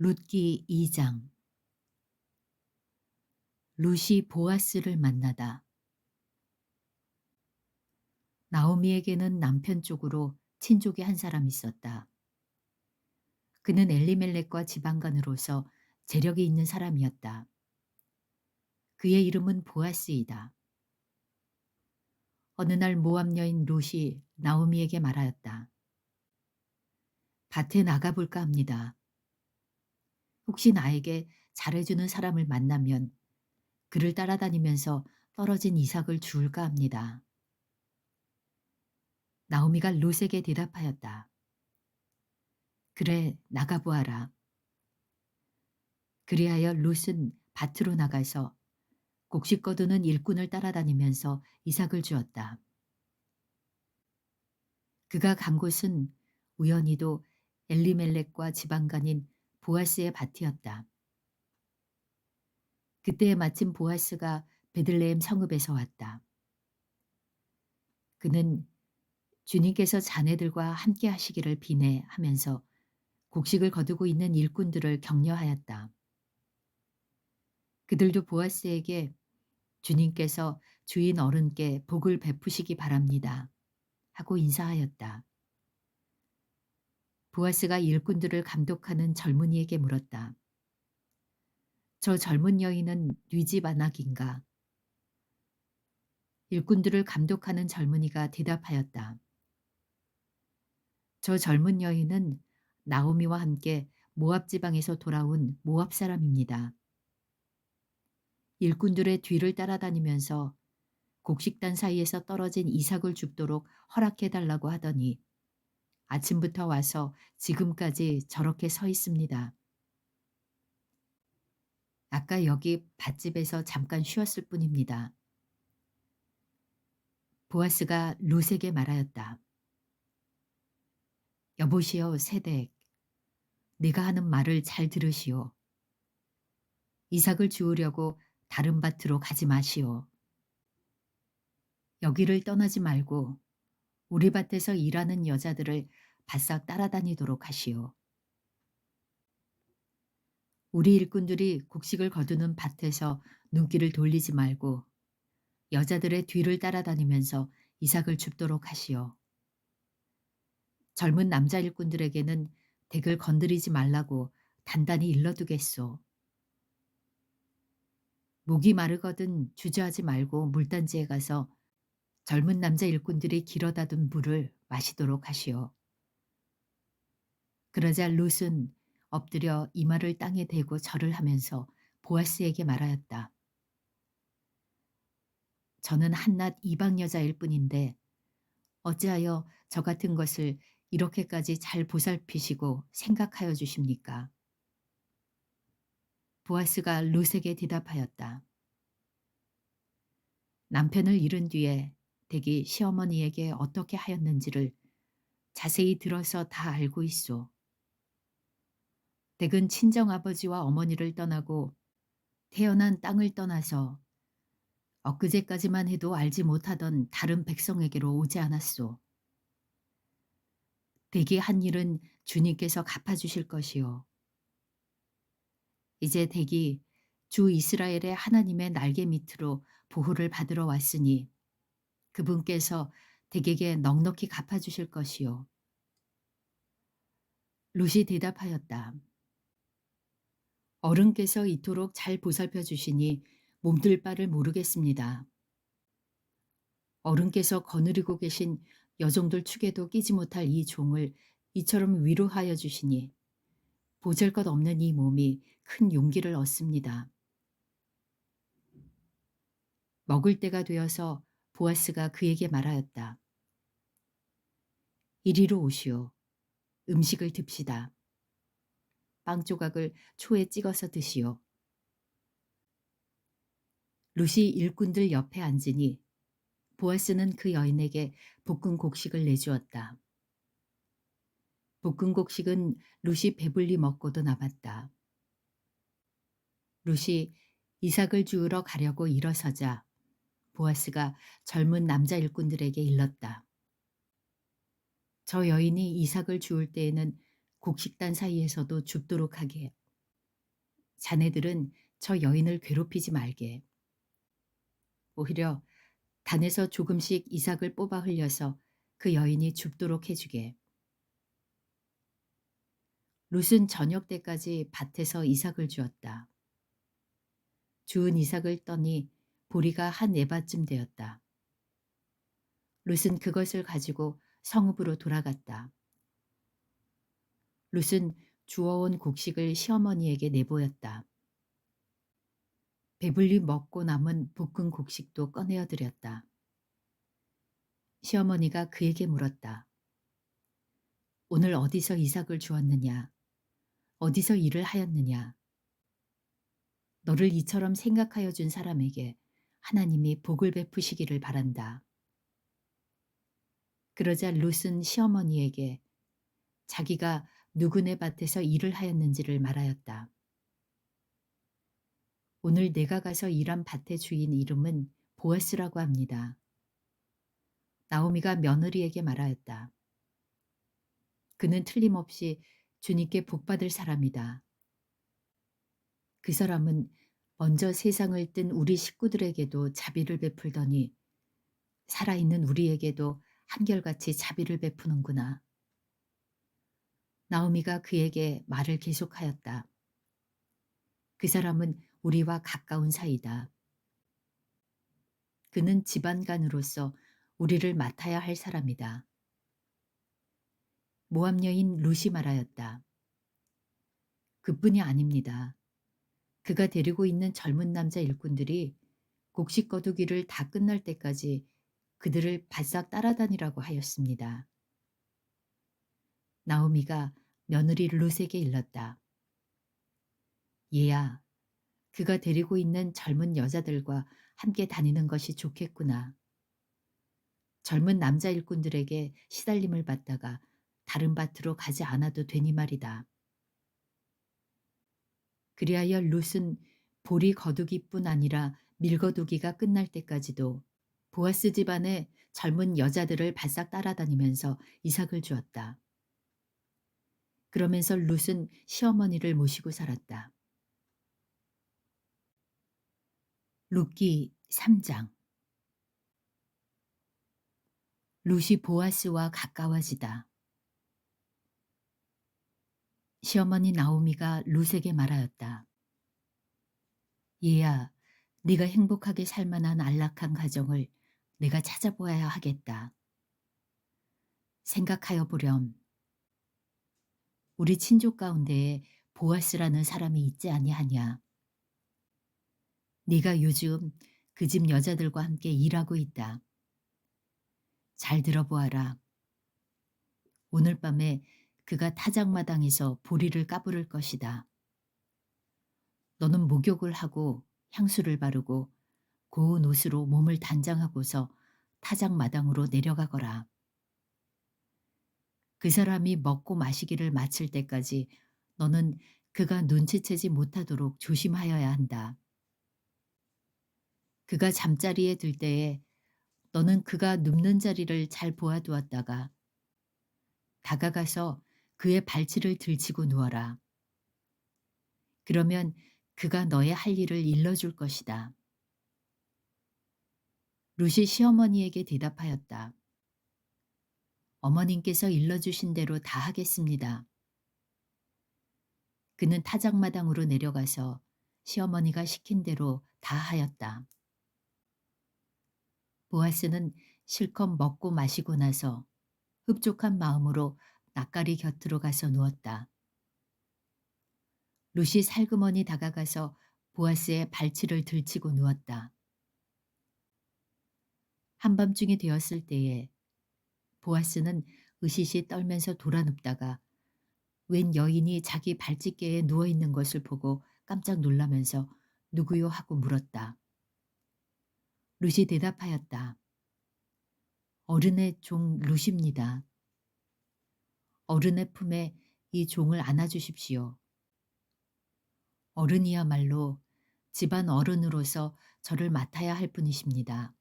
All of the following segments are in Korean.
룻기 2장. 룻이 보아스를 만나다. 나오미에게는 남편 쪽으로 친족이 한 사람 있었다. 그는 엘리멜렉과 지방간으로서 재력이 있는 사람이었다. 그의 이름은 보아스이다. 어느 날 모압 여인 룻이 나오미에게 말하였다. 밭에 나가볼까 합니다. 혹시 나에게 잘해주는 사람을 만나면 그를 따라다니면서 떨어진 이삭을 주울까 합니다. 나오미가 룻에게 대답하였다. 그래, 나가보아라. 그리하여 룻은 밭으로 나가서 곡식 거두는 일꾼을 따라다니면서 이삭을 주었다. 그가 간 곳은 우연히도 엘리멜렉과 지방간인 보아스의 밭이었다. 그때에 마침 보아스가 베들레헴 성읍에서 왔다. 그는 주님께서 자네들과 함께 하시기를 비내 하면서 곡식을 거두고 있는 일꾼들을 격려하였다. 그들도 보아스에게 주님께서 주인 어른께 복을 베푸시기 바랍니다 하고 인사하였다. 보아스가 일꾼들을 감독하는 젊은이에게 물었다. 저 젊은 여인은 뉘집 안악인가? 일꾼들을 감독하는 젊은이가 대답하였다. 저 젊은 여인은 나오미와 함께 모압 지방에서 돌아온 모압 사람입니다. 일꾼들의 뒤를 따라다니면서 곡식단 사이에서 떨어진 이삭을 줍도록 허락해달라고 하더니 아침부터 와서 지금까지 저렇게 서 있습니다. 아까 여기 밭집에서 잠깐 쉬었을 뿐입니다. 보아스가 룻에게 말하였다. 여보시오 세덱, 네가 하는 말을 잘 들으시오. 이삭을 주우려고 다른 밭으로 가지 마시오. 여기를 떠나지 말고 우리 밭에서 일하는 여자들을 바싹 따라다니도록 하시오. 우리 일꾼들이 곡식을 거두는 밭에서 눈길을 돌리지 말고 여자들의 뒤를 따라다니면서 이삭을 줍도록 하시오. 젊은 남자 일꾼들에게는 댁을 건드리지 말라고 단단히 일러두겠소. 목이 마르거든 주저하지 말고 물단지에 가서 젊은 남자 일꾼들이 길어다 둔 물을 마시도록 하시오. 그러자 룻은 엎드려 이마를 땅에 대고 절을 하면서 보아스에게 말하였다. 저는 한낱 이방 여자일 뿐인데 어찌하여 저 같은 것을 이렇게까지 잘 보살피시고 생각하여 주십니까? 보아스가 룻에게 대답하였다. 남편을 잃은 뒤에 댁이 시어머니에게 어떻게 하였는지를 자세히 들어서 다 알고 있소. 댁은 친정아버지와 어머니를 떠나고 태어난 땅을 떠나서 엊그제까지만 해도 알지 못하던 다른 백성에게로 오지 않았소. 댁이 한 일은 주님께서 갚아주실 것이요. 이제 댁이 주 이스라엘의 하나님의 날개 밑으로 보호를 받으러 왔으니 그분께서 댁에게 넉넉히 갚아주실 것이요. 룻이 대답하였다. 어른께서 이토록 잘 보살펴 주시니 몸둘 바를 모르겠습니다. 어른께서 거느리고 계신 여종들 축에도 끼지 못할 이 종을 이처럼 위로하여 주시니 보잘것없는 이 몸이 큰 용기를 얻습니다. 먹을 때가 되어서 보아스가 그에게 말하였다. 이리로 오시오. 음식을 듭시다. 빵 조각을 초에 찍어서 드시오. 룻이 일꾼들 옆에 앉으니 보아스는 그 여인에게 볶은 곡식을 내주었다. 볶은 곡식은 룻이 배불리 먹고도 남았다. 룻이 이삭을 주우러 가려고 일어서자 보아스가 젊은 남자 일꾼들에게 일렀다. 저 여인이 이삭을 주울 때에는 곡식단 사이에서도 줍도록 하게 자네들은 저 여인을 괴롭히지 말게. 오히려 단에서 조금씩 이삭을 뽑아 흘려서 그 여인이 줍도록 해주게. 룻은 저녁 때까지 밭에서 이삭을 주었다. 주운 이삭을 떠니 보리가 한 에바쯤 되었다. 룻은 그것을 가지고 성읍으로 돌아갔다. 룻은 주워온 곡식을 시어머니에게 내보였다. 배불리 먹고 남은 볶은 곡식도 꺼내어 드렸다. 시어머니가 그에게 물었다. 오늘 어디서 이삭을 주었느냐? 어디서 일을 하였느냐? 너를 이처럼 생각하여 준 사람에게 하나님이 복을 베푸시기를 바란다. 그러자 룻은 시어머니에게 자기가 누구네 밭에서 일을 하였는지를 말하였다. 오늘 내가 가서 일한 밭의 주인 이름은 보아스라고 합니다. 나오미가 며느리에게 말하였다. 그는 틀림없이 주님께 복받을 사람이다. 그 사람은 먼저 세상을 뜬 우리 식구들에게도 자비를 베풀더니 살아있는 우리에게도 한결같이 자비를 베푸는구나. 나오미가 그에게 말을 계속하였다. 그 사람은 우리와 가까운 사이다. 그는 집안간으로서 우리를 맡아야 할 사람이다. 모압 여인 룻이 말하였다. 그뿐이 아닙니다. 그가 데리고 있는 젊은 남자 일꾼들이 곡식 거두기를 다 끝날 때까지 그들을 바싹 따라다니라고 하였습니다. 나오미가 며느리 룻에게 일렀다. 얘야, 그가 데리고 있는 젊은 여자들과 함께 다니는 것이 좋겠구나. 젊은 남자 일꾼들에게 시달림을 받다가 다른 밭으로 가지 않아도 되니 말이다. 그리하여 룻은 보리 거두기뿐 아니라 밀거두기가 끝날 때까지도 보아스 집안의 젊은 여자들을 바싹 따라다니면서 이삭을 주었다. 그러면서 룻은 시어머니를 모시고 살았다. 룻기 3장. 룻이 보아스와 가까워지다. 시어머니 나오미가 룻에게 말하였다. 얘야, 네가 행복하게 살 만한 안락한 가정을 내가 찾아보아야 하겠다. 생각하여 보렴. 우리 친족 가운데에 보아스라는 사람이 있지 아니하냐. 네가 요즘 그 집 여자들과 함께 일하고 있다. 잘 들어보아라. 오늘 밤에 그가 타작마당에서 보리를 까부를 것이다. 너는 목욕을 하고 향수를 바르고 고운 옷으로 몸을 단장하고서 타작마당으로 내려가거라. 그 사람이 먹고 마시기를 마칠 때까지 너는 그가 눈치채지 못하도록 조심하여야 한다. 그가 잠자리에 들 때에 너는 그가 눕는 자리를 잘 보아두었다가 다가가서 그의 발치를 들치고 누워라. 그러면 그가 너의 할 일을 일러줄 것이다. 룻이 시어머니에게 대답하였다. 어머님께서 일러주신 대로 다 하겠습니다. 그는 타작마당으로 내려가서 시어머니가 시킨 대로 다 하였다. 보아스는 실컷 먹고 마시고 나서 흡족한 마음으로 낯가리 곁으로 가서 누웠다. 룻이 살그머니 다가가서 보아스의 발치를 들치고 누웠다. 한밤중이 되었을 때에 보아스는 으시시 떨면서 돌아눕다가 웬 여인이 자기 발찌개에 누워있는 것을 보고 깜짝 놀라면서 누구요 하고 물었다. 룻이 대답하였다. 어른의 종 룻입니다. 어른의 품에 이 종을 안아주십시오. 어른이야말로 집안 어른으로서 저를 맡아야 할 분이십니다.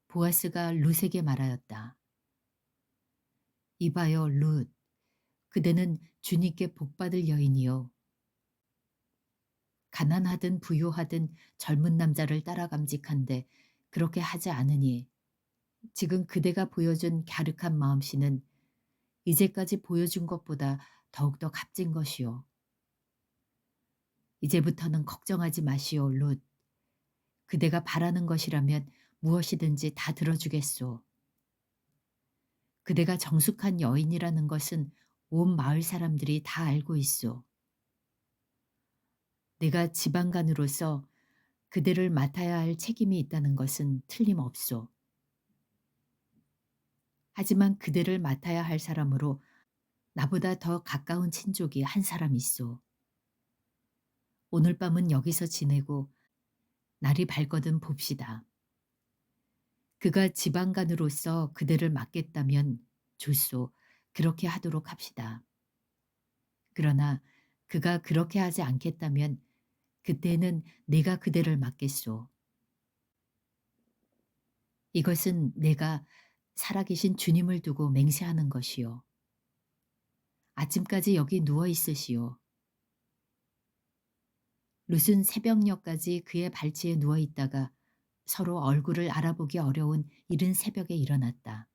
보아스가 룻에게 말하였다. 이봐요 룻, 그대는 주님께 복받을 여인이요. 가난하든 부유하든 젊은 남자를 따라 감직한데 그렇게 하지 않으니 지금 그대가 보여준 갸륵한 마음씨는 이제까지 보여준 것보다 더욱더 값진 것이요. 이제부터는 걱정하지 마시오, 룻. 그대가 바라는 것이라면 무엇이든지 다 들어주겠소. 그대가 정숙한 여인이라는 것은 온 마을 사람들이 다 알고 있소. 내가 지방간으로서 그대를 맡아야 할 책임이 있다는 것은 틀림없소. 하지만 그대를 맡아야 할 사람으로 나보다 더 가까운 친족이 한 사람 있소. 오늘 밤은 여기서 지내고 날이 밝거든 봅시다. 그가 지방간으로서 그대를 맡겠다면 좋소. 그렇게 하도록 합시다. 그러나 그가 그렇게 하지 않겠다면 그때는 내가 그대를 맡겠소. 이것은 내가 살아계신 주님을 두고 맹세하는 것이요. 아침까지 여기 누워 있으시오. 룻은 새벽녘까지 그의 발치에 누워 있다가 서로 얼굴을 알아보기 어려운 이른 새벽에 일어났다.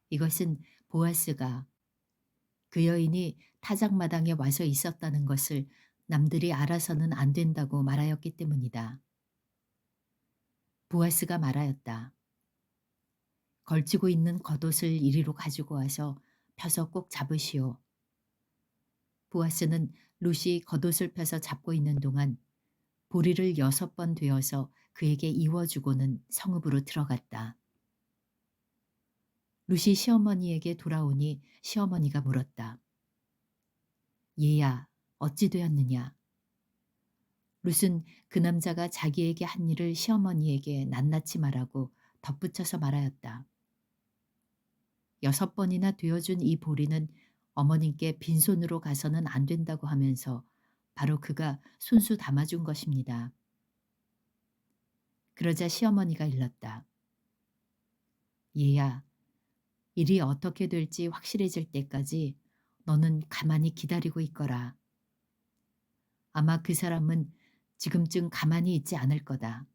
이것은 보아스가 그 여인이 타작마당에 와서 있었다는 것을 남들이 알아서는 안 된다고 말하였기 때문이다. 보아스가 말하였다. 걸치고 있는 겉옷을 이리로 가지고 와서 펴서 꼭 잡으시오. 보아스는 룻이 겉옷을 펴서 잡고 있는 동안 보리를 6번 되어서 그에게 이워주고는 성읍으로 들어갔다. 룻이 시어머니에게 돌아오니 시어머니가 물었다. 얘야, 어찌 되었느냐? 룻은 그 남자가 자기에게 한 일을 시어머니에게 낱낱이 말하고 덧붙여서 말하였다. 6번이나 되어준 이 보리는 어머님께 빈손으로 가서는 안 된다고 하면서 바로 그가 손수 담아준 것입니다. 그러자 시어머니가 일렀다. 얘야, 일이 어떻게 될지 확실해질 때까지 너는 가만히 기다리고 있거라. 아마 그 사람은 지금쯤 가만히 있지 않을 거다.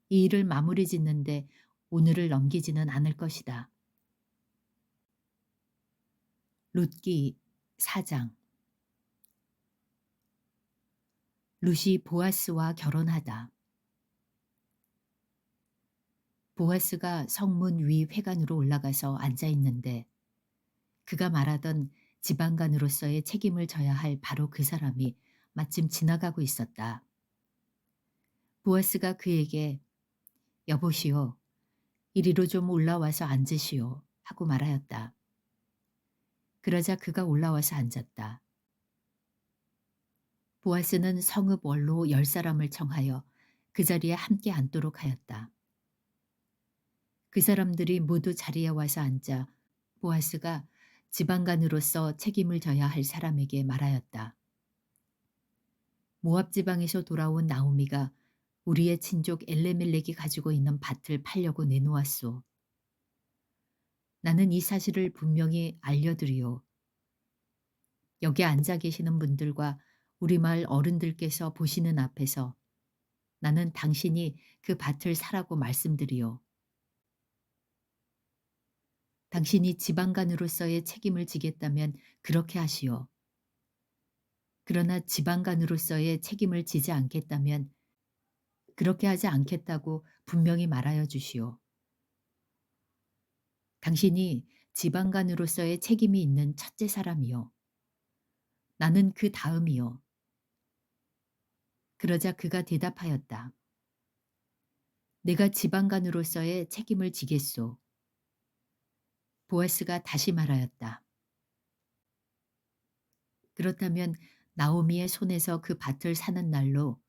이 일을 마무리 짓는데 오늘을 넘기지는 않을 것이다. 룻기 4장. 룻이 보아스와 결혼하다. 보아스가 성문 위 회관으로 올라가서 앉아 있는데 그가 말하던 지방간으로서의 책임을 져야 할 바로 그 사람이 마침 지나가고 있었다. 보아스가 그에게 여보시오, 이리로 좀 올라와서 앉으시오 하고 말하였다. 그러자 그가 올라와서 앉았다. 보아스는 성읍 원로 10사람을 청하여 그 자리에 함께 앉도록 하였다. 그 사람들이 모두 자리에 와서 앉자 보아스가 지방간으로서 책임을 져야 할 사람에게 말하였다. 모압 지방에서 돌아온 나오미가 우리의 친족 엘레멜렉이 가지고 있는 밭을 팔려고 내놓았소. 나는 이 사실을 분명히 알려드리오. 여기 앉아 계시는 분들과 우리 마을 어른들께서 보시는 앞에서 나는 당신이 그 밭을 사라고 말씀드리오. 당신이 지방간으로서의 책임을 지겠다면 그렇게 하시오. 그러나 지방간으로서의 책임을 지지 않겠다면 그렇게 하지 않겠다고 분명히 말하여 주시오. 당신이 지방간으로서의 책임이 있는 첫째 사람이요. 나는 그 다음이요. 그러자 그가 대답하였다. 내가 지방간으로서의 책임을 지겠소. 보아스가 다시 말하였다. 그렇다면 나오미의 손에서 그 밭을 사는 날로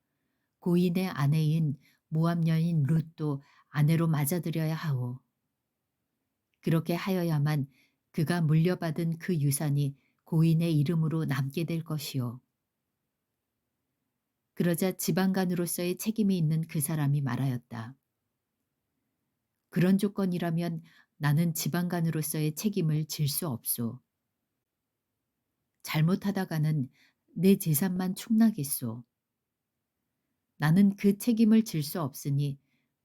고인의 아내인 모압 여인 룻도 아내로 맞아들여야 하오. 그렇게 하여야만 그가 물려받은 그 유산이 고인의 이름으로 남게 될 것이요. 그러자 지방간으로서의 책임이 있는 그 사람이 말하였다. 그런 조건이라면 나는 지방간으로서의 책임을 질 수 없소. 잘못하다가는 내 재산만 축나겠소. 나는 그 책임을 질 수 없으니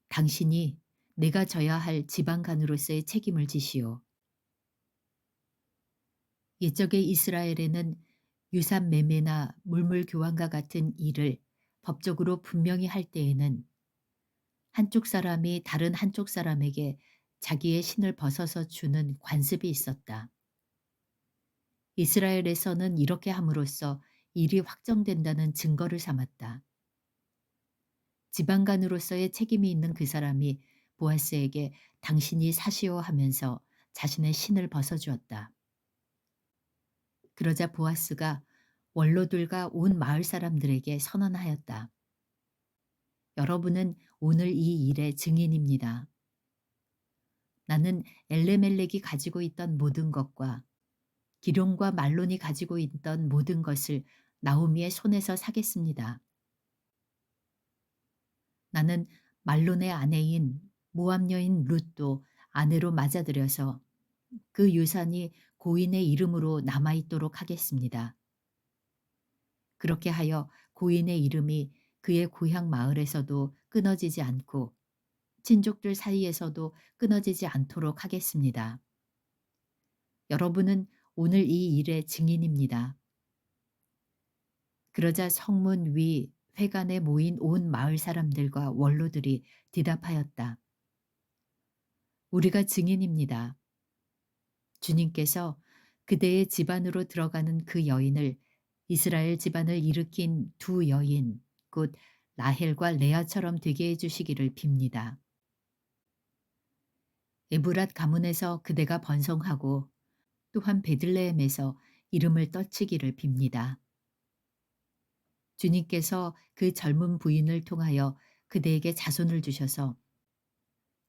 당신이 내가 져야 할 지방간으로서의 책임을 지시오. 옛적의 이스라엘에는 유산 매매나 물물 교환과 같은 일을 법적으로 분명히 할 때에는 한쪽 사람이 다른 한쪽 사람에게 자기의 신을 벗어서 주는 관습이 있었다. 이스라엘에서는 이렇게 함으로써 일이 확정된다는 증거를 삼았다. 지방간으로서의 책임이 있는 그 사람이 보아스에게 당신이 사시오 하면서 자신의 신을 벗어주었다. 그러자 보아스가 원로들과 온 마을 사람들에게 선언하였다. 여러분은 오늘 이 일의 증인입니다. 나는 엘레멜렉이 가지고 있던 모든 것과 기럯과 말론이 가지고 있던 모든 것을 나오미의 손에서 사겠습니다. 나는 말론의 아내인 모압 여인 룻도 아내로 맞아들여서 그 유산이 고인의 이름으로 남아있도록 하겠습니다. 그렇게 하여 고인의 이름이 그의 고향 마을에서도 끊어지지 않고 친족들 사이에서도 끊어지지 않도록 하겠습니다. 여러분은 오늘 이 일의 증인입니다. 그러자 성문 위 회관에 모인 온 마을 사람들과 원로들이 대답하였다. 우리가 증인입니다. 주님께서 그대의 집안으로 들어가는 그 여인을 이스라엘 집안을 일으킨 두 여인, 곧 라헬과 레아처럼 되게 해주시기를 빕니다. 에브랏 가문에서 그대가 번성하고 또한 베들레헴에서 이름을 떨치기를 빕니다. 주님께서 그 젊은 부인을 통하여 그대에게 자손을 주셔서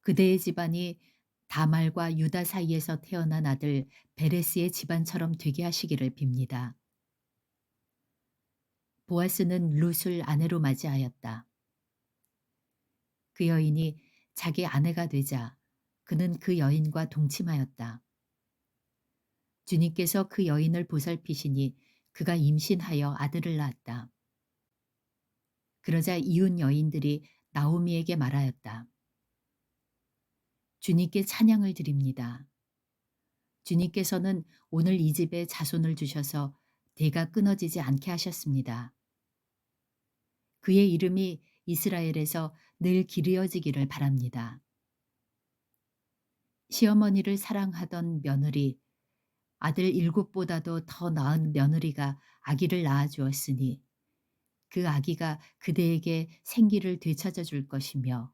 그대의 집안이 다말과 유다 사이에서 태어난 아들 베레스의 집안처럼 되게 하시기를 빕니다. 보아스는 룻을 아내로 맞이하였다. 그 여인이 자기 아내가 되자 그는 그 여인과 동침하였다. 주님께서 그 여인을 보살피시니 그가 임신하여 아들을 낳았다. 그러자 이웃 여인들이 나오미에게 말하였다. 주님께 찬양을 드립니다. 주님께서는 오늘 이 집에 자손을 주셔서 대가 끊어지지 않게 하셨습니다. 그의 이름이 이스라엘에서 늘 기리어지기를 바랍니다. 시어머니를 사랑하던 며느리, 아들 7보다도 더 나은 며느리가 아기를 낳아 주었으니 그 아기가 그대에게 생기를 되찾아 줄 것이며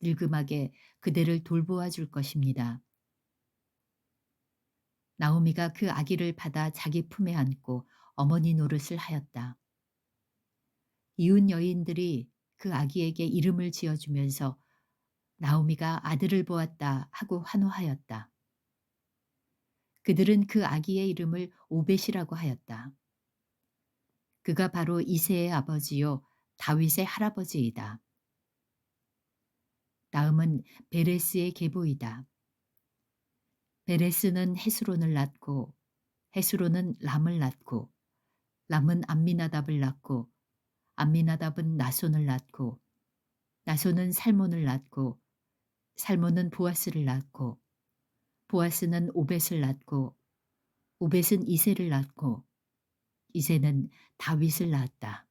늙음하게 그대를 돌보아 줄 것입니다. 나오미가 그 아기를 받아 자기 품에 안고 어머니 노릇을 하였다. 이웃 여인들이 그 아기에게 이름을 지어주면서 나오미가 아들을 보았다 하고 환호하였다. 그들은 그 아기의 이름을 오벳이라고 하였다. 그가 바로 이새의 아버지요 다윗의 할아버지이다. 다음은 베레스의 계보이다. 베레스는 헤스론을 낳고 헤스론은 람을 낳고 람은 암미나답을 낳고 암미나답은 나손을 낳고 나손은 살몬을 낳고 살몬은 보아스를 낳고 보아스는 오벳을 낳고 오벳은 이새를 낳고 이새는 다윗을 낳았다.